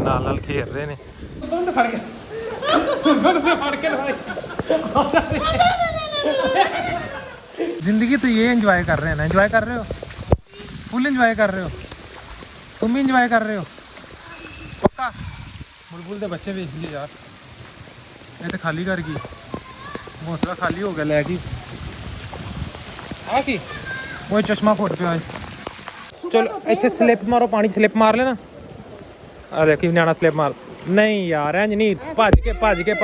ਰਹੇ ਨਾਲ ਖੇਡ ਰਹੇ ਨੇ। जिंदगी तो ये एंजॉय कर रहे हैं ना, एंजॉय कर रहे हो, फुल एंजॉय कर रहे हो, तुम भी एंजॉय कर रहे हो पक्का। बुलबुल के बच्चे बेच लिए यार, ये तो खाली कर गई, घोंसला खाली हो गया लैगी आ की वो चश्मा फुट पिया। चलो इतने स्लिप मारो, पानी स्लिप मार लेना। आ देखी न्याणा स्लिप मार, नहीं यार इंज नहीं, भज के भाग के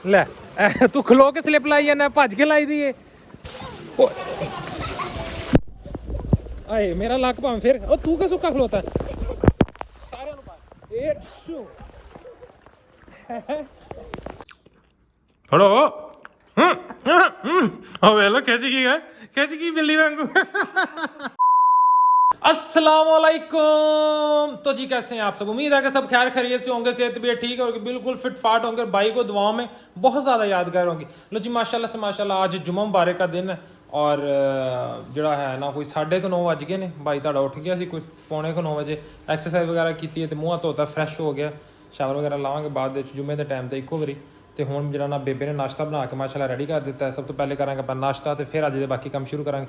ले तू खलो के स्लिप लाई जाना, भज के लाई दी है। आए मेरा लक भावें फिर ओ तू क्या सुक्का खलोता सारे फड़ो लो खिंच गई बिल्ली वांगू। अस्सलामुअलैकुम। तो जी कैसे हैं आप सब, उम्मीद है कि सब खैर खैरियत से होंगे, सेहत भी ठीक होगी, बिल्कुल फिट फाट होंगे, भाई को दुआओं में बहुत ज़्यादा यादगार होंगी। लो जी माशाल्लाह से माशाल्लाह आज जुम्मा मुबारक का दिन है और जड़ा है ना कोई 9:30 बज गए ने, भाई ताड़ा उठ गया सी कोई 8:45 बजे, एक्सरसाइज वगैरह की है तो मुँह धोता फ्रैश हो गया, शावर वगैरह लावांगे बाद जुम्मे के टाइम तो इक्को बारी। तो हुण जरा ना बेबे ने नाश्ता बना के माशाल्लाह रेडी कर दिता है। सब तो पहले करांगे अपन नाश्ता, तो फिर अज दे बाकी काम शुरू करांगे।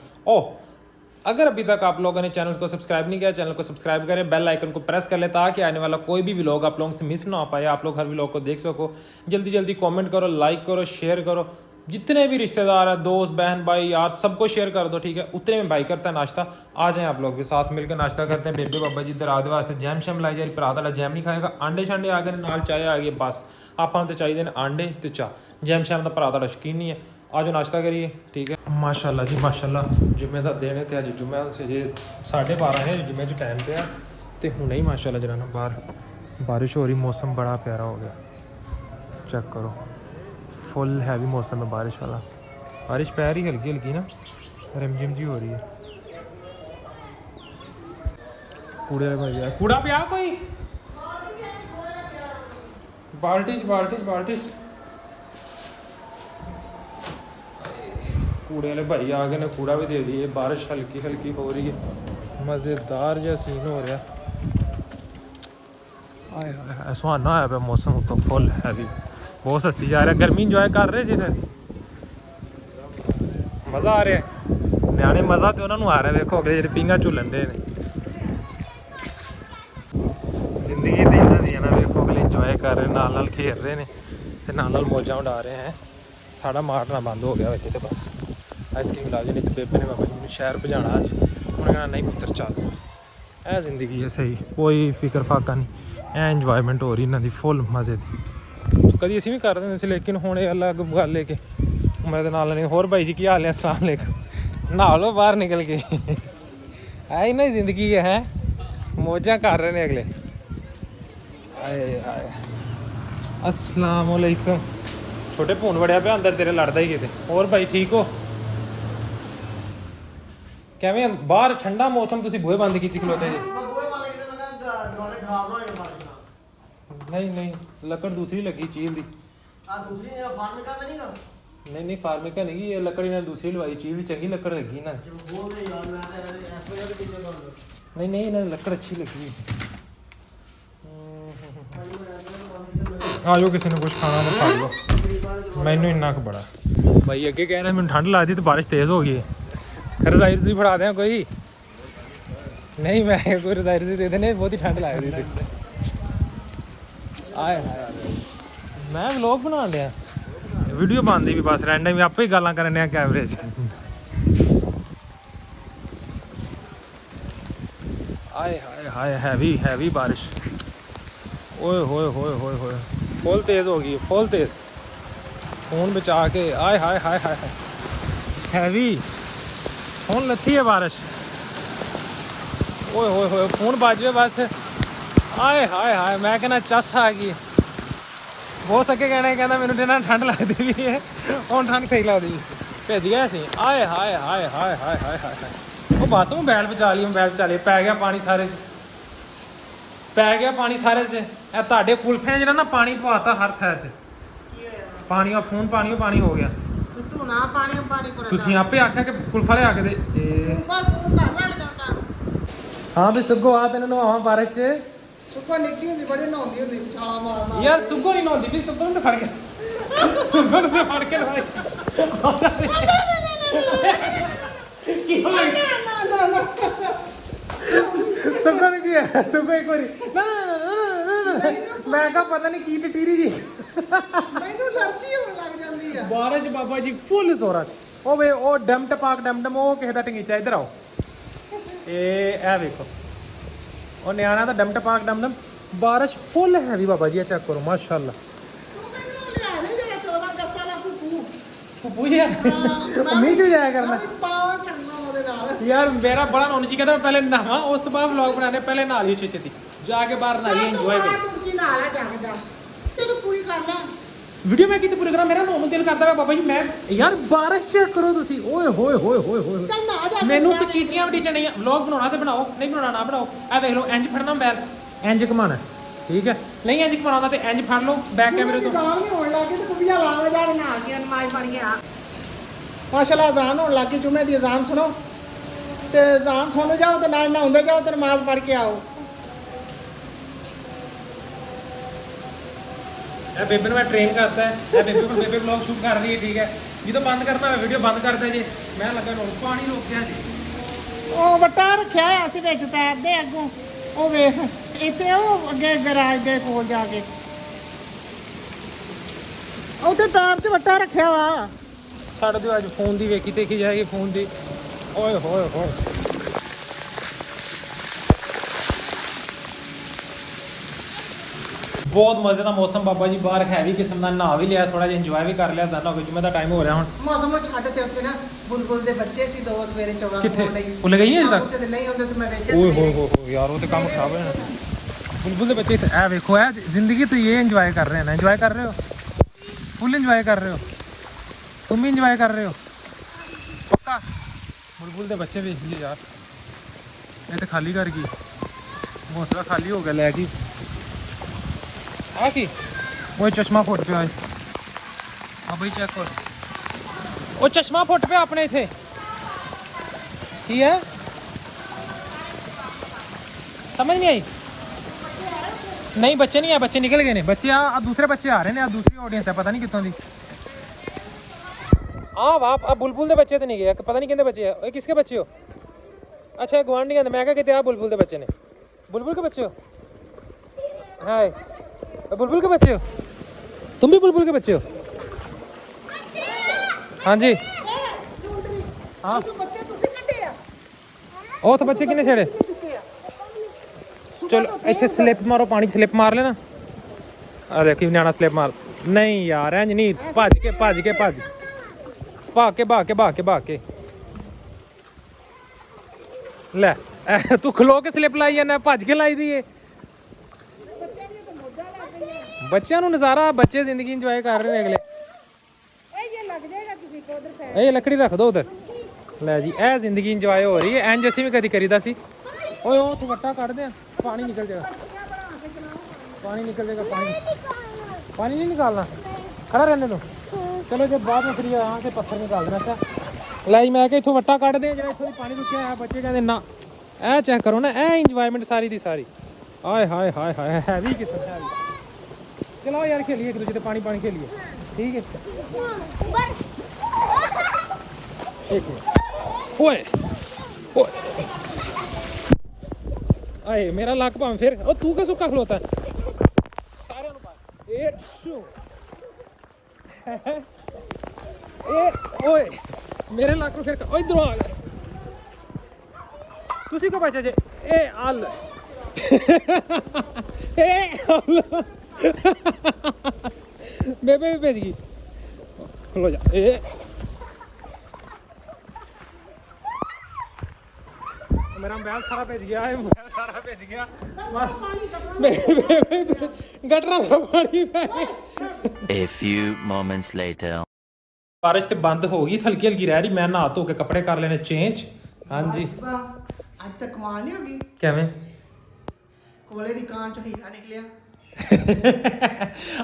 अगर अभी तक आप लोगों ने चैनल को सब्सक्राइब नहीं किया, चैनल को सब्सक्राइब करें, बेल आइकन को प्रेस कर ले ताकि आने वाला कोई भी व्लॉग आप लोगों से मिस ना हो पाए, आप लोग हर व्लॉग को देख सको। जल्दी जल्दी कमेंट करो, लाइक करो, शेयर करो, जितने भी रिश्तेदार हैं, दोस्त बहन भाई यार सबको शेयर कर दो, ठीक है। उतने में भाई करता है नाश्ता, आ जाएँ आप लोग भी साथ मिलकर नाश्ता करते हैं। बेबे बाबा जी इधर आदे वास्ते जैम शैम लाई जाए, भरा वाला जैम नहीं खाएगा, आंडे शांडे आ गए नाल चाय आ गई, बस ਆਪਾਂ तो चाहिए ने आंडे तो चाह। जैम शैम का भरा वाला शौकीन नहीं है, आज नाश्ता करिए, ठीक है। माशाल्लाह जी माशाल्लाह, जुम्मे का दिन है तो अज जुम्मे से जे 12:30 है, जुम्मे च टाइम पे तो हुणे ही माशाल्लाह जरा ना बाहर बारिश हो रही, मौसम बड़ा प्यारा हो गया, चेक करो फुल हैवी मौसम है बारिश वाला, बारिश पै रही हल्की हल्की ना, रिमझिम जी हो रही है। कूड़े भाई कूड़ा पिया कोई बाल्टी कूड़े वाले भाई आ गए ने, कूड़ा भी दे दिए, बारिश हल्की हल्की हो रही है, मज़ेदार जहा सीन हो रहा। आए हाय सुहाना होया पे मौसम तो फुल हैवी, बहुत हसी जा रहा, गर्मी इंजॉय कर रहे जिधर मज़ा आ रहा है, न्याणे मज़ा तो उन्होंने आ रहा है, वेखो अगले जो पींगा झूलन दे ने, जिंदगी तो इन्हों दी है ना, वेखो अगले इंजॉय कर रहे नाल खेल रहे हैं तो नाल मौजा उड़ा रहे हैं। साड़ा मारना बंद हो गया वैसे तो बस आइसक्रीम ला दी, नहीं बेबे ने बाबा जी शहर भजाना अज, उन्हें कहना नहीं पुत्र चल, ए जिंदगी है सही, कोई फिक्र फाका नहीं, ए इंजॉयमेंट हो रही इन्हों की फुल मज़े की। कभी असीं भी कर रहे थे लेकिन हुण अलग गल है कि मैं तो नाल नहीं। होर भाई जी की हाल है, अस्सलाम वालेकुम, नहा लो बाहर निकल के, है इन्हों की जिंदगी है, मौजा कर रहे हैं अगले। आए अस्सलाम वालेकुम, छोटे भून वड़िया पे अंदर तेरे लड़ता ही किते। और भाई ठीक हो, किवें बाहर ठंडा मौसम, तुसीं बूहे बंद की खलोते जी? नहीं लकड़ दूसरी लगी चील दी, नहीं फार्मिका नहीं, ये लकड़ी ने दूसरी लवाई, चील दी चंगी लकड़ लगी ना, नहीं इन्हें लकड़ अच्छी लगी। आ जाओ किसी ने कुछ खाना तो खा लो, मैनू इन्ना क बड़ा भाई अगे कहना मैंने ठंड लगती तो बारिश तेज़ हो गई है, रजाई रजूई फड़ा दें कोई, नहीं मैं कोई रजाई रजूई दे देने, बहुत ही ठंड लग रही थी। आए मैं व्लॉग बना लिया, वीडियो बनती भी बस रैंडम भी आपे ही गल्लां करने कैमरे च। आए हाय हाय हैवी बारिश, ओए होए फुल तेज़ हो गई, फुल तेज़, फोन बचा के, आए हाय हैवी फोन लथी है बारिश, ओए होए फोन बज गए बस, आए हाय मैं कहना चस आ गई, बहुत अगे कहना मैंने जिन्ना ठंड लगती भी है, हुण ठंड सही लगती भेज गया सी। आए हाय वो बस मैं बैल बचा ली, पै गया पानी सारे, पै गया पानी सारे च, ਤੁਹਾਡੇ ਕੁਲਫਿਆਂ ਜਿਹੜਾ ਨਾ ਪਾਣੀ ਪਵਾਤਾ ਹਰ ਥੈ ਚ, ਪਾਣੀ ਆ ਫੋਨ ਪਾਣੀ ਹੋ ਗਿਆ, ਤੂੰ ਨਾ ਪਾਣੀ ਕਰਦਾ, ਤੁਸੀਂ ਆਪੇ ਆਖਿਆ ਕਿ ਕੁਲਫਾ ਲਿਆ ਕੇ ਦੇ, ਹਾਂ ਵੀ ਸੁੱਗੋ ਆ ਤੈਨੂੰ ਨਵਾਵਾਂ ਬਾਰਿਸ਼ 'ਚ। ਸੁੱਕਾ ਨਿੱਕੀ ਹੁੰਦੀ ਬੜੀ ਨਹਾਉਂਦੀ ਹੁੰਦੀ ਛਾਲਾ ਮਾਰ ਮਾਰ ਯਾਰ ਸੁੱਗੋ ਨਹੀਂ ਨਹਾਉਂਦੀ ਵੀ ਸੁੱਗੋ ਨੂੰ ਤਾਂ ਫੜ ਕੇ ਸੁੱਗੋ ਨੂੰ ਤਾਂ ਫੜ ਕੇ ਨਵਾਈ ਕੀ ਹੋ ਗਿਆ ਨਾ ਨਾ ਸੁੱਗੋ ਨੂੰ ਕੀ ਹੈ ਸੁੱਗੋ ਇੱਕ ਵਾਰੀ ਮੈਂ ਕਿਹਾ ਪਤਾ ਨਹੀਂ ਕੀ ਟਟੀਰੀ ਜੀ ਮੈਨੂੰ ਸਰਚੀ ਹੋਣ ਲੱਗ ਜਾਂਦੀ ਆ। ਬਾਰਿਸ਼ ਬਾਬਾ ਜੀ ਫੁੱਲ ਜ਼ੋਰਾਂ 'ਚ। ਉਹ ਵੇ ਉਹ ਡਮ ਟਪਾਕ ਡਮ ਉਹ ਕਿਸੇ ਦਾ ਟੰਗੀਚਾ ਇੱਧਰ ਆਓ ਇਹ ਵੇਖੋ ਉਹ ਨਿਆਣਾ ਦਾ ਡਮ ਟਪਾਕ ਡਮ ਬਾਰਿਸ਼ full heavy Baba ji check ਕਰੋ ਮਾਸ਼ਾਅੱਲਾ। ਤੂੰ ਮੈਨੂੰ ਲਿਆ ਦੇ ਜਿਹੜਾ 14 ਅਗਸਤ ਵਾਲਾ ਫੁੱਫੂ ਫੁੱਫੂ ਜੀ ਮੀਂਹ 'ਚ ਵੀ ਜਾਇਆ ਕਰਨਾ ਪਾ ਕਰਨਾ ਉਹਦੇ ਨਾਲ। ਯਾਰ ਮੇਰਾ ਬੜਾ ਨੌਨ ਜੀ ਕਹਿੰਦਾ ਪਹਿਲੇ ਨਹਾਵਾਂ ਉਸ ਤੋਂ ਬਾਅਦ ਵਲੌਗ ਬਣਾਣੇ ਪਹਿਲੇ ਨਹਾ ਲਈ ਛੇਤੀ ਜਾ ਕੇ ਬਾਹਰ ਨਹਾਈਏ ਇੰਜੋਏ ਕਰੀਏ। ਤੂੰ ਕੀ ਨਾਲ ਆ ਜਾਗਦਾ ਤੇ ਤੂੰ ਪੂਰੀ ਕਰ ਲੈ ਵੀਡੀਓ ਮੈਂ ਕਿਤੇ ਪੂਰੀ ਕਰਾਂ ਮੇਰਾ ਨਹਾਉਣ ਨੂੰ ਦਿਲ ਕਰਦਾ ਵਾ ਬਾਬਾ ਜੀ ਮੈਂ ਯਾਰ ਬਾਰਿਸ਼ ਚੈੱਕ ਕਰੋ ਤੁਸੀਂ ਓਏ ਹੋਏ ਹੋਏ ਹੋਏ ਹੋਏ ਚੱਲ ਨਾ ਜਾ ਮੈਨੂੰ ਤਾਂ ਚੀਚੀਆਂ ਵੀ ਟੀਚਣੀਆਂ ਵਲੌਗ ਬਣਾਉਣਾ ਤੇ ਬਣਾਓ ਨਹੀਂ ਬਣਾਉਣਾ ਨਾ ਬਣਾਓ ਆ ਦੇਖ ਲਓ ਇੰਜ ਫੜਨਾ ਮੋਬਾਈਲ ਇੰਜ ਘਮਾਣਾ ਠੀਕ ਹੈ ਨਹੀਂ ਇੰਜ ਘਮਾਉਣਾ ਤੇ ਇੰਜ ਫੜ ਲਓ ਬੈਕ ਕੈਮਰੇ ਤੋਂ। ਅਜ਼ਾਨ ਨਹੀਂ ਹੋਣ ਲੱਗੀ ਤੇ ਕੁਬੀਆ ਲਾ ਜਾ ਨਾ ਕੇ ਨਮਾਜ਼ ਪੜ ਗਿਆ ਮਾਸ਼ਾਅੱਲਾ ਅਜ਼ਾਨ ਹੋਣ ਲੱਗੀ ਜੁਮੇ ਦੀ ਅਜ਼ਾਨ ਸੁਣੋ ਤੇ ਅਜ਼ਾਨ ਸੁਣਦੇ ਜਾਓ ਤੇ ਨਾਲ ਨਹਾਉਂਦੇ ਜਾਓ ਤੇ ਨਮਾਜ਼ ਪੜ ਕੇ ਆਓ। ਇਹ ਬੇਬੇ ਨੂੰ ਮੈਂ ਟ੍ਰੇਨ ਕਰਤਾ ਹੈ ਇਹ ਬੇਬੇ ਕੋਲ ਬੇਬੇ ਵਲੌਗ ਸ਼ੂਟ ਕਰ ਰਹੀ ਹੈ ਠੀਕ ਹੈ ਜਦੋਂ ਬੰਦ ਕਰਨਾ ਹੋਵੇ ਵੀਡੀਓ ਬੰਦ ਕਰਦਾ ਜੀ ਮੈਂ ਲੱਗਾ ਨੂੰ ਪਾਣੀ ਰੋਕਿਆ ਜੀ ਉਹ ਵੱਟਾ ਰੱਖਿਆ ਹੋਇਆ ਸੀ ਵਿੱਚ ਪੈਰ ਦੇ ਅੱਗੋਂ ਉਹ ਵੇਖ ਇੱਥੇ ਉਹ ਅੱਗੇ ਗਰਾਜ ਦੇ ਕੋਲ ਜਾ ਕੇ ਉਹਦੇ ਪੈਰ 'ਚ ਵੱਟਾ ਰੱਖਿਆ ਵਾ। ਛੱਡ ਦਿਓ ਅੱਜ ਫੋਨ ਦੀ ਵੇਖੀ ਦੇਖੀ ਜਾਏਗੀ ਫੋਨ ਦੀ ਓਏ ਹੋਏ ਹੋਏ ਬਹੁਤ ਮਜ਼ੇ ਦਾ ਮੌਸਮ ਬਾਬਾ ਜੀ ਬਾਹਰ ਹੈਵੀ ਕਿਸਮ ਦਾ ਨਹਾ ਵੀ ਲਿਆ ਥੋੜਾ ਜਿਹਾ ਇੰਜੋਏ ਵੀ ਕਰ ਲਿਆ ਜ਼ਾਨਾ ਹੋ ਗਿਆ ਜੁਮੇ ਦਾ ਟਾਈਮ ਹੋ ਰਿਹਾ ਹੁਣ। ਮੌਸਮ ਉਹ ਛੱਡ ਤੇ ਉੱਤੇ ਨਾ ਬੁਲਬੁਲ ਦੇ ਬੱਚੇ ਸੀ ਦੋ ਸਵੇਰੇ ਚੌਗਾ ਕਿੱਥੇ ਭੁੱਲ ਗਈ ਹੈ ਅਜੇ ਤੱਕ ਤੇ ਨਹੀਂ ਹੁੰਦੇ ਤੇ ਮੈਂ ਵੇਖਿਆ ਓਏ ਸੀ ਹੋਏ ਹੋਏ ਯਾਰ ਉਹ ਤੇ ਕੰਮ ਖਰਾਬ ਹੋ ਜਾਣਾ ਬੁਲਬੁਲ ਦੇ ਬੱਚੇ ਇਹ ਵੇਖੋ ਇਹ ਜ਼ਿੰਦਗੀ तो ये एंजॉय कर रहे हैं ना एंजॉय कर रहे हो फुल एंजॉय कर रहे हो तुम भी एंजॉय कर रहे हो पक्का बुलबुल ਦੇ ਬੱਚੇ ਵੇਖ ਲਈ ਯਾਰ ਇਹ ਤੇ ਖਾਲੀ ਕਰ ਗਈ ਮੌਸਲਾ ਖਾਲੀ ਹੋ ਗਿਆ ਲੈ ਗਈ ਆ ਕੀ ਉਹ ਚਸ਼ਮਾ ਫੁੱਟ ਪਿਆ ਆ ਬਈ ਚੈੱਕ ਕਰ ਉਹ ਚਸ਼ਮਾ ਫੁੱਟ ਪਿਆ ਆਪਣੇ ਇੱਥੇ ਕੀ ਹੈ समझ नहीं आई नहीं बच्चे नहीं है बच्चे निकल गए ने बच्चे आ दूसरे बच्चे आ रहे हैं आ दूसरी ऑडियंस है पता नहीं कितों दी हाँ वाह अब बुलबुल दे बच्चे तो नहीं गए पता नहीं कितने बच्चे है ओए किसके बच्चे हो अच्छा गुआंढी मैं क्या कहते हैं बुलबुल दे बच्चे ने बुलबुल के बच्चे हो हाय बुलबुल के बच्चे हो तुम भी बुलबुल के बच्चे हो हाँ जी हाँ ਬੱਚੇ ਤੁਸੀਂ ਕੱਢੇ ਆ ਉਹ ਤਾਂ ਬੱਚੇ ਕਿੰਨੇ ਛੇੜੇ ਚਲੋ ਇੱਥੇ ਸਲਿੱਪ ਮਾਰੋ ਪਾਣੀ ਸਲਿੱਪ ਮਾਰ ਲੈਣਾ ਆ ਦੇਖੀ ਨਿਆਣਾ ਸਲਿੱਪ ਮਾਰ ਨਹੀਂ ਯਾਰ ਇੰਜ ਨਹੀਂ ਭੱਜ ਕੇ ਭਾਗ ਕੇ ਲੈ ਤੂੰ ਖਲੋ ਕੇ ਸਲਿੱਪ ਲਾਈ ਜਾਂਦਾ ਭੱਜ ਕੇ ਲਾਈ ਦੀ ਏ ਬੱਚਿਆਂ ਨੂੰ ਨਜ਼ਾਰਾ ਬੱਚੇ ਜ਼ਿੰਦਗੀ ਇੰਜੋਏ ਕਰ ਰਹੇ ਨੇ ਅਗਲੇ ਇਹ ਲੱਗ ਜਾਏਗਾ ਕਿਸੇ ਕੋ ਉਧਰ ਫੈਨ ਇਹ ਲੱਕੜੀ ਰੱਖ ਦੋ ਉਧਰ ਲੈ ਜੀ ਇਹ ਜ਼ਿੰਦਗੀ ਇੰਜੋਏ ਹੋ ਰਹੀ ਹੈ ਇੰਜ ਅਸੀਂ ਵੀ ਕਦੀ ਕਰੀਦਾ ਸੀ ਓਏ ਉਹ ਤੂੰ ਵੱਟਾ ਕੱਢ ਦੇ ਪਾਣੀ ਨਿਕਲ ਜਾਏਗਾ पानी नहीं निकालना खड़ा रहने दो चलो जब बाद में फिर यहाँ से पत्थर निकाल देना अच्छा लाई मैं इथों वट्टा कट दें जो इथों पानी रुकिया है बच्चे कहते ना ए चेक करो ना ए इंजॉयमेंट सारी दी सारी हाय हाय हाय हाय हैवी किस्म हैवी चलो यार खेलिए एक दूसरे से पानी खेलिए ठीक है एक मिनट ओए ओए आए मेरा लक भावें फिर ओ तू क्या सुक्का खलोता है सारे नु पा ए शू ए ओए मेरे लक नु फिर ओ इधर आ गए तुसी को बचा जे ए आल ए आल बेबे भी भेज गई खलो जा ए मेरा मोबाइल सारा भेज गया है मोबाइल सारा भेज गया गटरा सा पानी A few moments later बारिश ਤੇ ਬੰਦ ਹੋ ਗਈ ਹਲਕੀ ਹਲਕੀ ਰਹਿ ਰਹੀ ਮੈਂ ਨਹਾ ਧੋ ਕੇ ਕੱਪੜੇ ਕਰ ਲੈਣੇ ਚੇਂਜ ਹਾਂਜੀ ਅੱਜ ਤੱਕ ਕਮਾਲ ਨਹੀਂ ਹੋ ਗਈ ਕਿਵੇਂ ਕੋਲੇ ਦੀ ਕਾਂ ਚੋਂ ਹੀਰਾ ਨਿਕਲਿਆ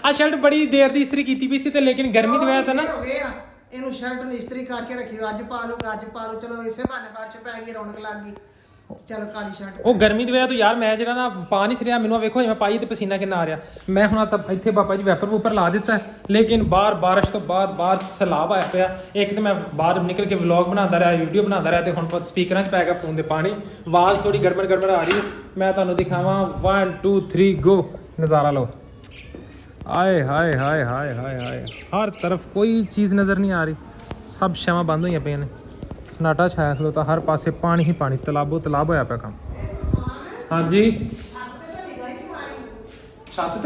ਆ ਸ਼ਰਟ ਬੜੀ ਦੇਰ ਦੀ ਇਸਤਰੀ ਕੀਤੀ ਪਈ ਸੀ ਤੇ ਲੇਕਿਨ ਗਰਮੀ ਦੀ ਵਜ੍ਹਾ ਤੋਂ ਨਾ ਹੋ ਗਏ ਆ ਇਹਨੂੰ ਸ਼ਰਟ ਨੂੰ ਇਸਤਰੀ ਕਰਕੇ ਰੱਖੀ ਅੱਜ ਪਾ ਲੂਗਾ ਅੱਜ ਪਾ ਲੂ ਚਲੋ ਇਸੇ ਬਹਾਨੇ ਬਾਅਦ ਚ ਪੈ ਗਈ ਰੌਣਕ ਲੱਗ ਗਈ ਚਲ ਕਾਲੀ ਸ਼ਰਟ ਉਹ ਗਰਮੀ ਦੀ ਵਜ੍ਹਾ ਤੋਂ ਯਾਰ ਮੈਂ ਜਿਹੜਾ ਨਾ ਪਾ ਨਹੀਂ ਰਿਹਾ, ਮੈਨੂੰ ਵੇਖੋ ਜਿਵੇਂ ਪਾਈ ਤੇ ਪਸੀਨਾ ਕਿੰਨਾ ਆ ਰਿਹਾ। ਮੈਂ ਹੁਣ ਤਾਂ ਇੱਥੇ ਪਾਪਾ ਜੀ ਵੈਪਰ ਵੂਪਰ ਲਾ ਦਿੱਤਾ, ਲੇਕਿਨ ਬਾਹਰ ਬਾਰਿਸ਼ ਤੋਂ ਬਾਹਰ ਸੈਲਾਬ ਆਇਆ ਪਿਆ। ਇੱਕ ਤਾਂ ਮੈਂ ਬਾਹਰ ਨਿਕਲ ਕੇ ਵਲੌਗ ਬਣਾਉਂਦਾ ਰਿਹਾ, ਵੀਡੀਓ ਬਣਾਉਂਦਾ ਰਿਹਾ, ਤੇ ਹੁਣ ਸਪੀਕਰਾਂ 'ਚ ਪੈ ਗਿਆ ਫੋਨ ਦੇ ਪਾਣੀ, ਆਵਾਜ਼ ਥੋੜੀ ਗੜਬੜ ਆ ਰਹੀ ਹੈ। ਮੈਂ ਤੁਹਾਨੂੰ ਦਿਖਾਵਾਂ 1 2 3 ਗੋ, ਨਜ਼ਾਰਾ ਲਓ। ਆਏ ਹਾਏ ਹਾਏ ਹਾਏ ਹਾਏ ਹਾਏ, ਹਰ ਤਰਫ ਕੋਈ ਚੀਜ਼ ਨਜ਼ਰ ਨਹੀਂ ਆ ਰਹੀ, ਸਭ ਸ਼ਾਵਾਂ ਬੰਦ ਹੋਈਆਂ ਪਈਆਂ ਨੇ, ਸਨਾਟਾ ਛਾਇਆ ਖਲੋਤਾ, ਹਰ ਪਾਸੇ ਪਾਣੀ ਹੀ ਪਾਣੀ, ਤਲਾਬੋ ਤਲਾਬ ਹੋਇਆ ਪਿਆ ਕੰਮ। ਹਾਂਜੀ ਛੱਤ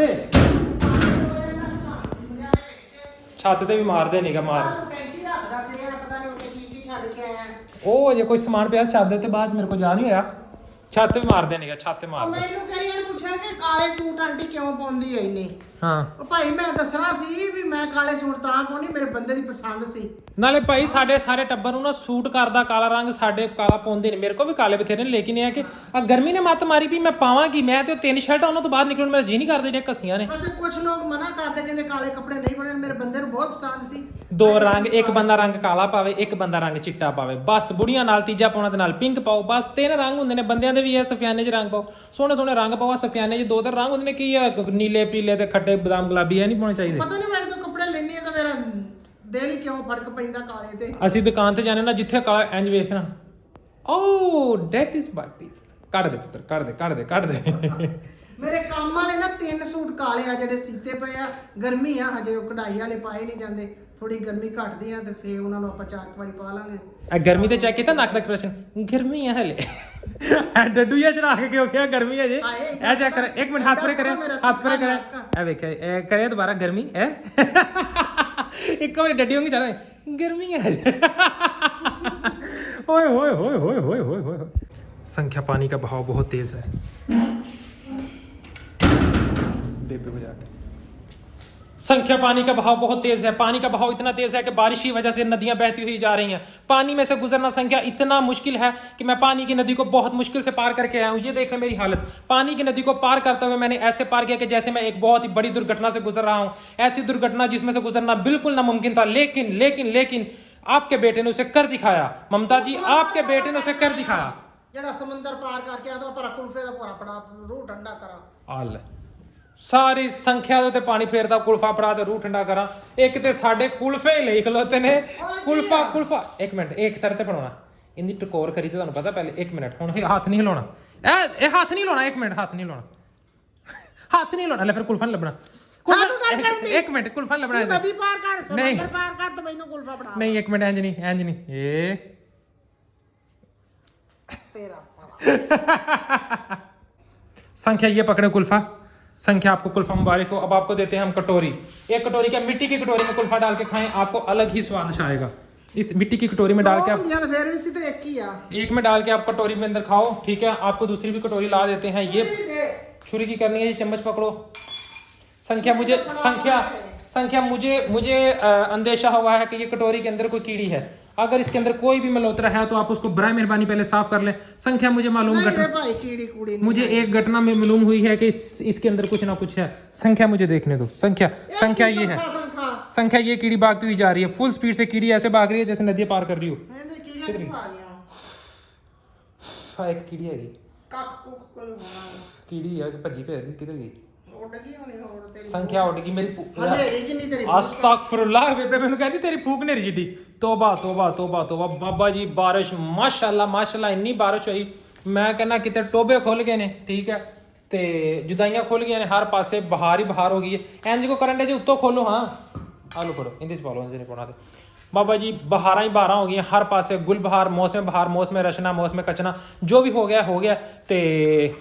ਤੇ ਵੀ ਮਾਰਦੇ ਨਹੀਂਗਾ ਮਾਰ। ਉਹ ਜੇ ਕੋਈ ਸਮਾਨ ਪਿਆ ਛੱਤ ਤੇ, ਬਾਅਦ ਮੇਰੇ ਕੋਲ ਜਾ ਨਹੀਂ ਹੋਇਆ, ਛੱਤ ਵੀ ਮਾਰਦੇ ਨਹੀਂਗਾ, ਛੱਤ ਮਾਰਦੇ। ਮੈਨੂੰ ਕਈ ਵਾਰ ਪੁੱਛਿਆ ਕਿ ਕਾਲੇ ਸੂਟ ਆਂਟੀ ਕਿਉਂ ਪਾਉਂਦੀ ਐ ਇੰਨੇ। ਹਾਂ ਉਹ ਭਾਈ ਮੈਂ ਦੱਸਣਾ ਸੀ ਵੀ ਮੈਂ ਕਾਲੇ ਸੂਟ ਤਾਂ ਪਾਉਣੀ, ਮੇਰੇ ਬੰਦੇ ਦੀ ਪਸੰਦ ਸੀ। ਨਾਲੇ ਭਾਈ ਸਾਡੇ ਸਾਰੇ ਟੱਬਰ ਨੂੰ ਨਾ ਸੂਟ ਕਰਦਾ ਕਾਲਾ ਰੰਗ, ਸਾਡੇ ਕਾਲਾ ਪਾਉਂਦੇ ਨੇ, ਮੇਰੇ ਕੋਲ ਵੀ ਕਾਲੇ ਬਥੇਰੇ ਨੇ, ਲੇਕਿਨ ਇਹ ਹੈ ਕਿ ਆ ਗਰਮੀ ਨੇ ਮੱਤ ਮਾਰੀ ਵੀ ਮੈਂ ਪਾਵਾਂ ਕੀ। ਮੈਂ ਤੇ 3 ਸ਼ਰਟਾਂ ਉਹਨਾਂ ਤੋਂ ਬਾਹਰ ਨਿਕਲਣ ਮੇਰਾ ਜੀ ਨਹੀਂ ਕਰਦੇ, ਜਿਹੜੀਆਂ ਕੱਸੀਆਂ ਨੇ। ਬਸ ਕੁਝ ਲੋਕ ਮਨਾ ਕਰਦੇ, ਕਹਿੰਦੇ ਕਾਲੇ ਕੱਪੜੇ ਨਹੀਂ ਪਾਉਣੇ, ਮੇਰੇ ਬੰਦੇ ਨੂੰ ਬਹੁਤ ਪਸੰਦ ਸੀ। 2 ਰੰਗ, ਇੱਕ ਬੰਦਾ ਰੰਗ ਕਾਲਾ ਪਾਵੇ, ਇੱਕ ਬੰਦਾ ਰੰਗ ਚਿੱਟਾ ਪਾਵੇ, ਬਸ। ਬੁੜੀਆਂ ਨਾਲ ਤੀਜਾ ਪਾਉਣਾ ਤੇ ਨਾਲ ਪਿੰਕ ਪਾਓ, ਬਸ 3 ਰੰਗ ਹੁੰਦੇ ਨੇ। ਬੰਦਿਆਂ ਦੇ ਵੀ ਹੈ ਸਫਿਆਨੇ 'ਚ ਰੰਗ ਪਾਓ, ਸੋਹਣੇ ਸੋਹਣੇ ਰੰਗ ਪਾਓ। ਸਫਿਆਨੇ 'ਚ 2-3 ਰੰਗ ਹੁੰਦੇ ਨੇ, ਕੀ ਆ ਨੀਲੇ ਪੀਲੇ ਤੇ ਖੱਟੇ ਬਦਾਮ ਗੁਲਾਬੀ, ਇਹ ਨਹੀਂ ਪਾਉਣੇ ਚਾਹੀਦੇ। ਪਤਾ ਨਹੀਂ ਮੈਂ ਜਦੋਂ ਕੱਪੜੇ ਲੈਣੀ ਆ ਤਾਂ ਮੇਰਾ ਦਿਲ ਹੀ ਕਿਉਂ ਫੜਕ ਪੈਂਦਾ ਕਾਲੇ ਤੇ। ਅਸੀਂ ਦੁਕਾਨ ਤੇ ਜਾਂਦੇ ਨਾ, ਜਿੱਥੇ ਕਾਲਾ ਇੰਜ ਵੇਖਣਾ, ਓ ਦੈਟ ਇਜ਼ ਮਾਈ ਪੀਸ, ਕੱਢ ਦੇ ਪੁੱਤਰ, ਕੱਢ ਦੇ। ਮੇਰੇ ਕੰਮ ਵਾਲੇ ਨਾ 3 ਸੂਟ ਕਾਲੇ ਆ ਜਿਹੜੇ ਸੀਤੇ ਪਏ ਆ। ਗਰਮੀ ਆ ਹਜੇ, ਉਹ ਕਢਾਈ ਵਾਲੇ ਪਾਏ ਨਹੀਂ ਜਾਂਦੇ, ਥੋੜੀ ਗਰਮੀ ਘਟਦੀ ਆ ਤੇ ਫੇਰ ਉਹਨਾਂ ਨੂੰ ਆਪਾਂ 4 ਵਾਰੀ ਪਾ ਲਾਂਗੇ। ਆ ਗਰਮੀ ਤੇ ਚੈੱਕ ਕੀਤਾ ਨੱਕ ਦਾ ਐਕਸਪ੍ਰੈਸ਼ਨ, ਗਰਮੀ ਆ ਹਲੇ। ਐ ਡੱਡੂ ਜਿਹਾ ਚੜਾ ਕੇ ਕਿਉਂ ਕਿਹਾ ਗਰਮੀ ਹੈ ਜੇ। ਇਹ ਚੈੱਕ ਕਰ, 1 ਮਿੰਟ ਹੱਥ ਪਰੇ ਕਰੇ, ਹੱਥ ਪਰੇ ਕਰੇ, ਇਹ ਵੇਖਿਆ, ਇਹ ਕਰੇ ਦੁਬਾਰਾ ਗਰਮੀ ਹੈ। ਇੱਕ ਵਾਰੀ ਡੱਡੀ ਹੋਂਗੀ ਚੜਾ, ਗਰਮੀ ਹੈ। ओए ओए ओए ओए ओए ओए ओए। संख्या पानी का बहाव बहुत तेज है। बेबे को जाके संख्या पानी का बहाव बहुत तेज है। पानी का बहाव इतना तेज है कि बारिश की वजह से नदियां बहती हुई जा रही हैं। पानी में से गुजरना संख्या इतना मुश्किल है कि मैं पानी की नदी को बहुत मुश्किल से पार करके आया हूं। ये देख रहे मेरी हालत। पानी की नदी को पार करते हुए मैंने ऐसे पार किया कि जैसे मैं एक बहुत ही बड़ी दुर्घटना से गुजर रहा हूं। ऐसी दुर्घटना जिसमें से गुजरना बिल्कुल नामुमकिन था, लेकिन लेकिन लेकिन आपके बेटे ने उसे कर दिखाया। ममता जी, आपके बेटे ने उसे कर दिखाया। ਜਿਹੜਾ ਸਮੁੰਦਰ ਪਾਰ ਕਰਕੇ ਆ ਤਾਂ ਪਰ ਕੁਲਫੇ ਦਾ ਪੂਰਾ ਪੜਾ ਰੂਹ ਠੰਡਾ ਕਰਾਂ। ਹਾਲ ਸਾਰੀ ਸੰਖਿਆ ਦੇ ਤੇ ਪਾਣੀ ਫੇਰਦਾ, ਕੁਲਫਾ ਪੜਾ ਤੇ ਰੂਹ ਠੰਡਾ ਕਰਾਂ। ਇੱਕ ਤੇ ਸਾਡੇ ਕੁਲਫੇ ਹੀ ਲਈ ਖਲੋਤੇ ਨੇ। ਕੁਲਫਾ ਕੁਲਫਾ, ਇੱਕ ਮਿੰਟ, ਇੱਕ ਸਰ ਤੇ ਪੜਾਉਣਾ ਇੰਨੀ ਟਕੋਰ ਕਰੀ ਤੇ ਤੁਹਾਨੂੰ ਪਤਾ। ਪਹਿਲੇ 1 ਮਿੰਟ, ਹੁਣ ਇਹ ਹੱਥ ਨਹੀਂ ਹਿਲਾਉਣਾ, ਇਹ ਹੱਥ ਨਹੀਂ ਹਿਲਾਉਣਾ। 1 ਮਿੰਟ, ਹੱਥ ਨਹੀਂ ਹਿਲਾਉਣਾ, ਹੱਥ ਨਹੀਂ ਹਿਲਾਉਣਾ। ਲੈ ਫਿਰ ਕੁਲਫਾ ਨਹੀਂ ਲੱਭਣਾ। 1 ਮਿੰਟ, ਕੁਲਫਾ ਨਹੀਂ ਲੱਭਣਾ। ਨਦੀ ਪਾਰ ਕਰ, ਸਮੁੰਦਰ ਪਾਰ ਕਰ ਤੇ ਮੈਨੂੰ ਕੁਲਫਾ ਪੜਾ। नहीं 1 मिनट, इंज नहीं ये संख्या ये पकड़े कुल्फा। संख्या आपको कुल्फा मुबारक हो। अब आपको देते हैं हम कटोरी। एक कटोरी क्या, मिट्टी की कटोरी में कुल्फा डाल के खाएं, आपको अलग ही स्वाद आएगा। इस मिट्टी की कटोरी में डाल के आप एक में डाल के आप कटोरी में अंदर खाओ, ठीक है। आपको दूसरी भी कटोरी ला देते हैं। ये छुरी की करनी है, ये चम्मच पकड़ो। संख्या मुझे अंदेशा हुआ है कि ये कटोरी के अंदर कोई कीड़ी है। अगर इसके अंदर कोई भी मल्होत्रा है तो आप उसको बराए मेहरबानी पहले साफ कर लें। संख्या मुझे मालूम मुझे एक घटना में मालूम हुई है कि इसके अंदर कुछ ना कुछ है। संख्या मुझे देखने दो। संख्या ये है। संख्या ये कीड़ी भागती हुई जा रही है, फुल स्पीड से कीड़ी ऐसे भाग रही है जैसे नदी पार कर रही हो। एक कीड़ी है, कीड़ी है भज्जी पे किधर गई? संख्या उड़ गई मेरी। अस्तगफिरुल्लाह, बेबे मैंने कहती तेरी फूक नहीं जिड्डी। तौबा तौबा तौबा तौबा। बाबा जी बारिश माशाल्लाह माशाल्लाह इन्नी बारिश हुई, मैं कहना कितने टोबे खुल गए ने, ठीक है, ते जुदाइयां खुल गई ने, हर पासे बहार ही बहार हो गई है। इंज को करन दे जी, उत्तों खोलो। हाँ आलू पढ़ो, इंदे च पा लो, इंज नहीं पढ़ना ते बाबा जी बहारा ही बहारा हो गई, हर पासे गुल बहार, मौसम रचना, मौसम कचना, जो भी हो गया। ਤੇ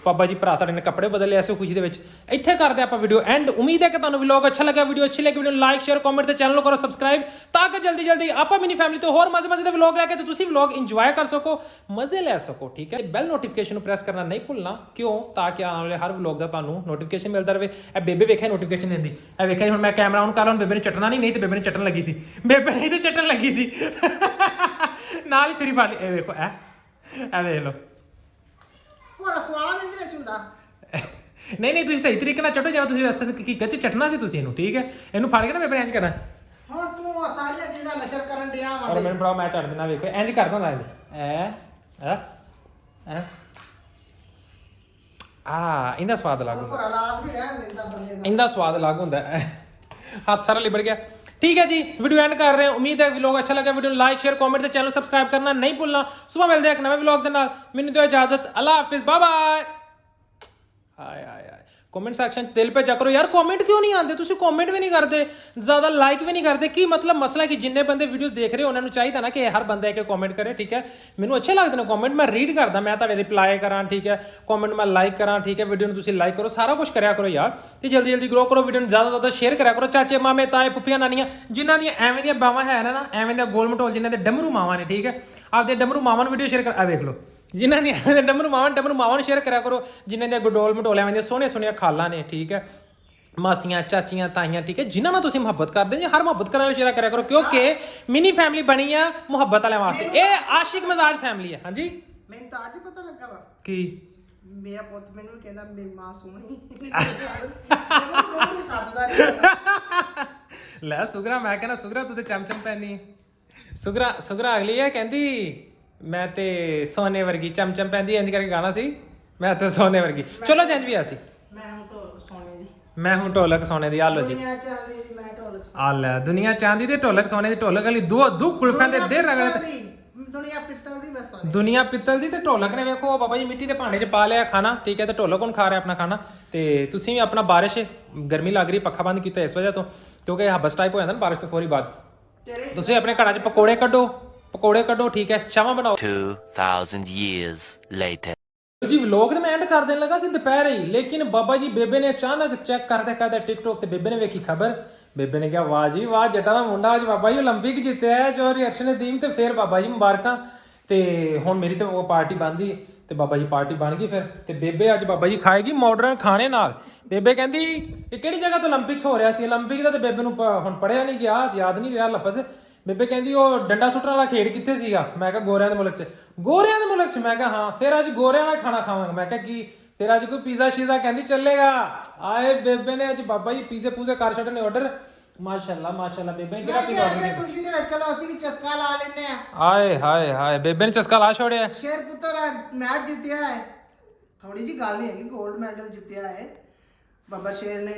ਬਾਬਾ ਜੀ ਭਰਾ ਤੁਹਾਡੇ ਨੇ ਕੱਪੜੇ ਬਦਲੇ ਐਸੇ ਖੁਸ਼ੀ ਦੇ ਵਿੱਚ। ਇੱਥੇ ਕਰਦੇ ਆਪਾਂ ਵੀਡੀਓ ਐਂਡ। ਉਮੀਦ ਹੈ ਕਿ ਤੁਹਾਨੂੰ ਵਲੌਗ ਅੱਛਾ ਲੱਗਿਆ। ਵੀਡੀਓ ਅੱਛੀ ਲੱਗੀ ਵੀਡੀਓ ਨੂੰ ਲਾਈਕ ਸ਼ੇਅਰ ਕਮੈਂਟ ਤੇ ਚੈਨਲ ਨੂੰ ਕਰੋ ਸਬਸਕ੍ਰਾਈਬ, ਤਾਂ ਕਿ ਜਲਦੀ ਆਪਾਂ ਮਿਨੀ ਫੈਮਿਲੀ ਤੋਂ ਹੋਰ ਮਜ਼ੇ ਦੇ ਵਲੌਗ ਲੈ ਕੇ ਤੇ ਤੁਸੀਂ ਵਲੌਗ ਇੰਜੋਏ ਕਰ ਸਕੋ, ਮਜ਼ੇ ਲੈ ਸਕੋ, ਠੀਕ ਹੈ। ਬੈਲ ਨੋਟੀਫਿਕੇਸ਼ਨ ਨੂੰ ਪ੍ਰੈਸ ਕਰਨਾ ਨਹੀਂ ਭੁੱਲਣਾ। ਕਿਉਂ? ਤਾਂ ਕਿ ਆਉਣ ਵਾਲੇ ਹਰ ਵਲੌਗ ਦਾ ਤੁਹਾਨੂੰ ਨੋਟੀਫਿਕੇਸ਼ਨ ਮਿਲਦਾ ਰਹੇ। ਇਹ ਬੇਬੇ ਵੇਖਿਆ ਨੋਟੀਫਿਕੇਸ਼ਨ ਦਿੰਦੀ, ਇਹ ਵੇਖਿਆ ਹੁਣ ਮੈਂ ਕੈਮਰਾ ਔਨ ਕਰ ਲਾਂ, ਬੇਬੇ ਨੇ ਚਟਣਾ ਨਹੀਂ ਤੇ ਬੇਬੇ ਨੇ ਚਟਣ ਲੱਗੀ ਸੀ। ਬੇਬੇ ਨਹੀਂ ਤੇ ਚਟਣ ਲੱਗੀ ਸੀ, ਨਾਲ ਹੀ ਛੁਰੀ ਫੜ ਲਈ। ਇਹ ਵੇਖੋ, ਇਹ ਵੇਖ ਲਓ, ਪੂਰਾ ਸਵਾਦ ਇਹਦੇ ਵਿੱਚ ਹੁੰਦਾ। ਨਹੀਂ ਤੁਸੀਂ ਸਹੀ ਤਰੀਕੇ ਨਾਲ ਚਟੋ, ਜਿਵੇਂ ਤੁਸੀਂ ਅਸਲ ਹਕੀਕਤ ਚ ਚਟਣਾ ਸੀ ਤੁਸੀਂ ਇਹਨੂੰ, ਠੀਕ ਹੈ। ਇਹਨੂੰ ਫੜ ਕੇ ਨਾ ਬੇਬੇ ਇੰਜ ਕਰਨਾ। ਹੁਣ ਤੂੰ ਸਾਰੀਆਂ ਚੀਜ਼ਾਂ ਨਸ਼ਰ ਕਰਨ ਡਿਆ ਵਾ। ਔਰ ਮੈਨੂੰ ਬੜਾ ਮੈਂ ਚੜ ਦੇਣਾ, ਵੇਖੋ ਇੰਜ ਕਰਦਾ ਹੁੰਦਾ। ਇਹਦਾ ਸਵਾਦ ਅਲੱਗ ਹੁੰਦਾ, ਘਰ ਰਾਸ ਵੀ ਰਹਿਣ ਦਿੰਦਾ ਬੰਦੇ ਦਾ। ਇਹਦਾ ਸਵਾਦ ਅਲੱਗ ਹੁੰਦਾ ਹੈ। ਹੱਥ ਸਾਰਾ ਲਿਬੜ ਗਿਆ। ठीक है जी, वीडियो एंड कर रहे हैं। उम्मीद है व्लॉग अच्छा लगा। वीडियो लाइक शेयर कमेंट ते चैनल सब्सक्राइब करना नहीं भूलना। सुबह मिलते हैं एक नवे व्लॉग दे नाल। मैनूं दिओ इजाजत, अल्लाह हाफिज़, बाय बाय। हाय हाय हाय, कमेंट सैक्शन च दिल भेजा करो यार। कमेंट क्यों नहीं आते? तुसीं कमेंट भी नहीं करते, ज़्यादा लाइक भी नहीं करते। की मतलब मसला कि जिन्ने बंदे वीडियो देख रहे हो उन्होंने चाहिए ना कि हर बंदा एक कमेंट करे। ठीक है, मैनूं अच्छे लगते हैं कमेंट, मैं रीड करदा, मैं तुहाडे रिप्लाई करा। ठीक है, कमेंट मैं लाइक करा। ठीक है, वीडियो तुसीं लाइक करो, सारा कुछ करया करो यार। ते जल्दी जल्दी ग्रो करो, वीडियो ज़्यादा ज़्यादा शेयर करया करो। चाचे मामे ताए फुफियां नानियां जिन्हां दी एवें दी बावां है ना, एवें दा गोल मटोल जिन्हां दे डमरू मावां ने। ठीक है, आपदे डमरू मावां नूं वीडियो शेयर कर, आ वेख लो जिन्हां दी डमरू मावां नूं शेयर करया करो, जिन्हां दे गडोल मटोल एवें दे सोहणे सोहणियां खालां ने। ठीक है, मासियां चाचियां ताइयां। ठीक है, जिन्हां नाल तुसीं मुहब्बत करदे जे हर मुहब्बत करने वाले शेयर करया करो, क्योंकि मिनी फैमिली बनी आ मुहब्बत वाले वास्ते। ये आशिक मजाज फैमिली है। हाँ जी, ਮੈਨੂੰ ਤਾਂ ਅੱਜ ਪਤਾ ਲੱਗਾ ਵਾ की ਮੇਰਾ ਪੁੱਤ ਮੈਨੂੰ ਵੀ ਕਹਿੰਦਾ ਮੇਰੀ ਮਾਂ ਸੋਹਣੀ ਮੈਨੂੰ ਸੱਦਦਾ ਰਿਹਾ। ਲੈ ਸੁਗਰਾ, ਮੈਂ ਕਹਿੰਦਾ ਸੁਗਰਾ ਤੂੰ ਤੇ ਚਮਚਮ ਪੈਣੀ। ਸੁਗਰਾ ਅਗਲੀ ਹੈ ਕਹਿੰਦੀ ਮੈਂ ਤੇ ਸੋਨੇ ਵਰਗੀ ਚਮਚਮ ਪੈਂਦੀ, ਇੰਜ ਕਰਕੇ ਗਾਣਾ ਸੀ, ਮੈਂ ਤੇ ਸੋਨੇ ਵਰਗੀ। ਚਲੋ ਜੰਜ ਵੀ ਆ ਸੀ, ਮੈਂ ਹੁਣ ਢੋਲਕ ਸੋਨੇ ਦੀ, ਮੈਂ ਹੁਣ ਢੋਲਕ ਸੋਨੇ ਦੀ। ਆ ਲੋ ਜੀ, ਦੁਨੀਆ ਚੱਲਦੀ ਵੀ ਮੈਂ ਢੋਲਕ ਆ ਲੈ ਦੁਨੀਆ ਚਾਂਦੀ ਤੇ ਢੋਲਕ ਸੋਨੇ ਦੀ। ਢੋਲਕ ਵਾਲੀ ਦੋ ਕੁਲਫਾਂ ਦੇ ਦੇ ਰਗੜੇ ਤੇ ਦੁਨੀਆ ਪਿੱਤਲ ਦੀ, ਮੈਂ ਸੋਨੇ ਦੁਨੀਆ ਪਿੱਤਲ ਦੀ ਤੇ ਢੋਲਕ ਨੇ ਵੇਖੋ ਬਾਬਾ ਜੀ ਮਿੱਟੀ ਦੇ ਭਾਂਡੇ 'ਚ ਪਾ ਲਿਆ ਖਾਣਾ। ਠੀਕ ਹੈ, ਤੇ ਢੋਲਕ ਹੁਣ ਖਾ ਰਿਹਾ ਆਪਣਾ ਖਾਣਾ। ਤੇ ਤੁਸੀਂ ਵੀ ਆਪਣਾ ਬਾਰਿਸ਼ ਗਰਮੀ ਲੱਗ ਰਹੀ, ਪੱਖਾ ਬੰਦ ਕੀਤਾ ਇਸ ਵਜ੍ਹਾ ਤੋਂ, ਕਿਉਂਕਿ ਹਬਸ ਟਾਈਪ ਹੋ ਜਾਂਦਾ ਨਾ ਬਾਰਿਸ਼ ਤੋਂ ਫੌਰੀ ਬਾਅਦ। ਤੇਰੇ ਤੁਸੀਂ ਆਪਣੇ ਘਰਾਂ 'ਚ ਪਕੌੜੇ ਕੱਢੋ। ਠੀਕ ਹੈ, ਚਾਵਾਂ ਬਣਾਓ। 2000 years later. ਜੀ ਵਲੌਗ ਤੇ ਮੈਂ ਐਂਡ ਕਰ ਦੇਣ ਲੱਗਾ ਸੀ ਦੁਪਹਿਰੇ ਹੀ, ਲੇਕਿਨ ਬਾਬਾ ਜੀ ਬੇਬੇ ਨੇ ਅਚਾਨਕ ਚੈੱਕ ਕਰਦੇ ਟਿਕਟੋਕ ਤੇ ਬੇਬੇ ਨੇ ਵੇਖੀ ਖਬਰ। ਬੇਬੇ ਨੇ ਕਿਹਾ ਵਾਹ ਜੀ ਵਾਹ, ਜੱਟਾਂ ਦਾ ਮੁੰਡਾ ਅੱਜ ਬਾਬਾ ਜੀ ਓਲੰਪਿਕ ਜਿੱਤਿਆ ਹੈ, ਚੋਰੀ ਅਰਸ਼ਨਦੀਪ। ਤੇ ਫਿਰ ਬਾਬਾ ਜੀ ਮੁਬਾਰਕਾਂ। ਤੇ ਹੁਣ ਮੇਰੀ ਤੇ ਉਹ ਪਾਰਟੀ ਬਣਦੀ ਤੇ ਬਾਬਾ ਜੀ ਪਾਰਟੀ ਬਣ ਗਈ ਫਿਰ। ਤੇ ਬੇਬੇ ਅੱਜ ਬਾਬਾ ਜੀ ਖਾਏਗੀ ਮਾਡਰਨ ਖਾਣੇ ਨਾਲ। ਬੇਬੇ ਕਹਿੰਦੀ ਇਹ ਕਿਹੜੀ ਜਗ੍ਹਾ ਤੋਂ ਓਲੰਪਿਕਸ ਹੋ ਰਿਹਾ ਸੀ? ਓਲੰਪਿਕ ਦਾ ਤੇ ਬੇਬੇ ਨੂੰ ਹੁਣ ਪੜਿਆ ਨਹੀਂ ਗਿਆ, ਯਾਦ ਨਹੀਂ ਰਿਹਾ ਲਫ਼ਜ਼। ਬੇਬੇ ਕਹਿੰਦੀ ਉਹ ਡੰਡਾ ਸੁੱਟਣ ਵਾਲਾ ਖੇਡ ਕਿੱਥੇ ਸੀਗਾ? ਮੈਂ ਕਿਹਾ ਗੋਰਿਆਂ ਦੇ ਮੁਲਕ 'ਚ। ਗੋਰਿਆਂ ਦੇ ਮੁਲਕ 'ਚ? ਮੈਂ ਕਿਹਾ ਹਾਂ। ਫਿਰ ਅੱਜ ਗੋਰਿਆਂ ਵਾਲਾ ਖਾਣਾ ਖਾਵਾਂਗੇ। ਮੈਂ ਕਿਹਾ ਕੀ? ਫਿਰ ਅੱਜ ਕੋਈ ਪੀਜ਼ਾ ਸ਼ੀਜ਼ਾ ਕਹਿੰਦੀ ਚੱਲੇਗਾ। ਆਏ ਬੇਬੇ ਨੇ ਅੱਜ ਬਾਬਾ ਜੀ ਪੀਜ਼ੇ ਪੂਜ਼ੇ ਕਰ ਛੱਡਣੇ ਆਰਡਰ। ਮਾਸ਼ਾਅੱਲਾ ਮਾਸ਼ਾਅੱਲਾ। ਬੇਬੇ ਨੇ ਕਿਹੜਾ ਪੀਜ਼ਾ ਆਰਡਰ ਕੀਤਾ? ਖੁਸ਼ੀ ਦੇ ਵਿੱਚ ਚਲੋ ਅਸੀਂ ਵੀ ਚਸਕਾ ਲਾ ਲੈਨੇ ਆ। ਆਏ ਹਾਏ ਹਾਏ, ਬੇਬੇ ਨੇ ਚਸਕਾ ਲਾ ਛੋੜਿਆ। ਸ਼ੇਰ ਪੁੱਤਰ ਮੈਚ ਜਿੱਤਿਆ ਹੈ, ਥੋੜੀ ਜੀ ਗੱਲ ਨਹੀਂ ਹੈਗੀ, 골ਡ ਮੈਡਲ ਜਿੱਤਿਆ ਹੈ ਬਾਬਾ ਸ਼ੇਰ ਨੇ।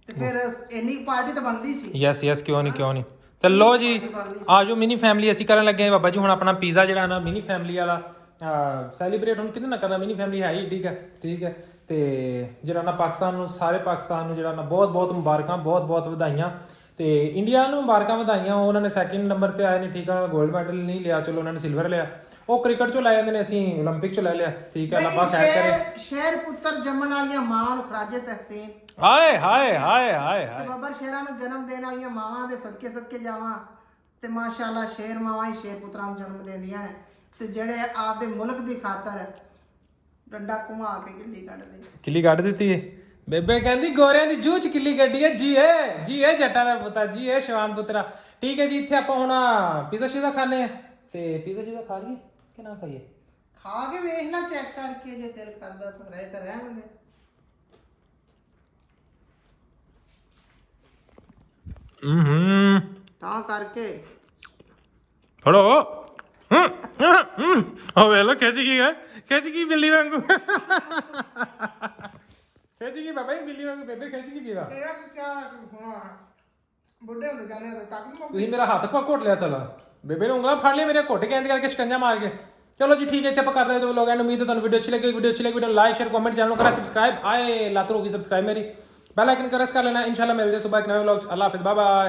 ਤੇ ਫਿਰ ਇੰਨੀ ਪਾਰਟੀ ਤਾਂ ਬਣਦੀ ਸੀ। ਯੈਸ ਕਿਉਂ ਨਹੀਂ। ਤੇ ਲੋ ਜੀ ਆ ਜੋ ਮਿਨੀ ਫੈਮਿਲੀ ਅਸੀਂ ਕਰਨ ਲੱਗੇ ਬਾਬਾ ਜੀ। ਹੁਣ ਆਪਣਾ ਪੀਜ਼ਾ ਜਿਹੜਾ ਨਾ ਮਿਨੀ ਫੈਮਿਲੀ ਵਾਲਾ ਸੈਲੀਬ੍ਰੇਟ ਹੁਣ ਕਿਤੇ ਨਾ ਕਰਨਾ। ਮਿਨੀ ਫੈਮਿਲੀ ਹੈ ਹੀ ਠੀਕ ਹੈ। ਤੇ ਜਿਹੜਾ ਨਾ ਪਾਕਿਸਤਾਨ ਨੂੰ, ਸਾਰੇ ਪਾਕਿਸਤਾਨ ਨੂੰ ਜਿਹੜਾ ਨਾ ਬਹੁਤ ਬਹੁਤ ਮੁਬਾਰਕਾਂ, ਬਹੁਤ ਬਹੁਤ ਵਧਾਈਆਂ। ਤੇ ਇੰਡੀਆ ਨੂੰ ਮੁਬਾਰਕਾਂ ਵਧਾਈਆਂ। ਉਹਨਾਂ ਨੇ ਸੈਕਿੰਡ ਨੰਬਰ ਤੇ ਆਏ ਨੇ। ਠੀਕ ਹੈ, 골ਡ ਮੈਡਲ ਨਹੀਂ ਲਿਆ, ਚਲੋ ਉਹਨਾਂ ਨੇ ਸਿਲਵਰ ਲਿਆ। ਉਹ ਕ੍ਰਿਕਟ ਚੋਂ ਲੈ ਜਾਂਦੇ ਨੇ, ਅਸੀਂ ਓਲੰਪਿਕ ਚੋਂ ਲੈ ਲਿਆ। ਠੀਕ ਹੈ, ਅੱਲਾਹ ਖੈਰ ਕਰੇ। ਸ਼ੇਰ ਪੁੱਤਰ ਜੰਮਣ ਵਾਲੀਆਂ ਮਾਵਾਂ ਨੂੰ ਖਰਾਜੇ ਤਹਿਸੀਨ। ਹਾਏ ਹਾਏ ਤੇ ਬਾਬਾ ਸ਼ੇਰਾਂ ਨੂੰ ਜਨਮ ਦੇਣ ਵਾਲੀਆਂ ਮਾਵਾਂ ਦੇ ਸਦਕੇ ਜਾਵਾਂ। ਤੇ ਮਾਸ਼ਾਅੱਲਾ ਸ਼ੇਰ ਮਾਵਾਂ ਹੀ ਸ਼ੇਰ ਪੁੱਤਰਾਂ ਨੂੰ ਜਨਮ ਦਿੰਦੀਆਂ ਨੇ। ਤੇ ਜਿਹੜੇ ਆਪਦੇ ਮੁਲਕ ਦੀ ਖਾਤਰ ਡੰਡਾ ਘੁਮਾ ਕੇ ਕਿੱਲੀ ਕੱਢ ਦਿੱਤੀ ਹੈ। ਬੇਬੇ ਕਹਿੰਦੀ ਗੋਰਿਆਂ ਦੀ ਜੂਹ 'ਚ ਕਿੱਲੀ ਗੱਡੀ ਹੈ। ਜੀ ਹੈ ਜੱਟਾਂ ਦਾ ਪੁੱਤਾ, ਜੀ ਹੈ ਸ਼ਵਾਨ ਪੁੱਤਰਾ। ਠੀਕ ਹੈ ਜੀ, ਇੱਥੇ ਆਪਾਂ ਹੁਣ ਪੀਜ਼ਾ ਸ਼ੀਜ਼ਾ ਖਾਣੇ ਆ। ਤੇ ਪੀਜ਼ਾ ਸ਼ੀਜ਼ਾ ਖਾ ਲਈਏ ਕਿ ਨਾ ਖਾਈਏ? ਖਾ ਕੇ ਵੇਖ ਲੈ, ਚੈੱਕ ਕਰਕੇ, ਜੇ ਦਿਲ ਕਰਦਾ ਤਾਂ ਰਹਿਣਗੇ। ਤਾਂ ਕਰਕੇ ਫੜੋ। ਉਹ ਵੇਖ ਲੋ ਖਿੱਚ ਗਈ ਬਿੱਲੀ ਵਾਂਗੂ। ਖਿੱਚ ਗਈ ਬਾਬਾ ਜੀ ਬਿੱਲੀ ਵਾਂਗੂ। ਬੇਬੇ ਖਿੱਚ ਗਈ ਪੀਜ਼ਾ। ਤੇਰਾ ਕੀ ਹੋਣਾ? ਬੁੱਢੇ ਹੁੰਦੇ ਜਾਂਦੇ ਤਾਂ ਤੱਕ ਨਹੀਂ। ਤੁਸੀਂ ਮੇਰਾ ਹੱਥ ਪਾ ਘੁੱਟ ਲਿਆ ਥਲਾ। ਬੇਬੇ ਨੇ ਉਂਗਲਾਂ ਫੜ ਲਿਆ ਮੇਰੇ, ਘੁੱਟ ਕੇ ਇੰਜ ਕਰਕੇ ਸ਼ਿਕੰਜਾ ਮਾਰ ਕੇ। ਚਲੋ ਜੀ ਠੀਕ ਹੈ, ਇੱਥੇ ਆਪਾਂ ਕਰ ਰਹੇ ਹਾਂ ਲੋਕਾਂ ਨੂੰ। ਉਮੀਦ ਹੈ ਤੁਹਾਨੂੰ ਵੀਡੀਓ ਅੱਛੀ ਲੱਗੀ। ਵੀਡੀਓ ਲਾਈਕ ਸ਼ੇਅਰ ਕमेंट, ਚੈਨਲ ਨੂੰ ਕਰਾ ਸਬਸਕ੍ਰਾਈਬ। ਆਏ ਲੱਤ ਰੋਗੀ ਸਬਸਕ੍ਰਾਈਬ ਮੇਰੀ, बेल आइकन प्रेस कर लेना। इंशाल्लाह मिलते हैं सुबह एक नए व्लॉग। अल्लाह हाफिज़, बाय बाय।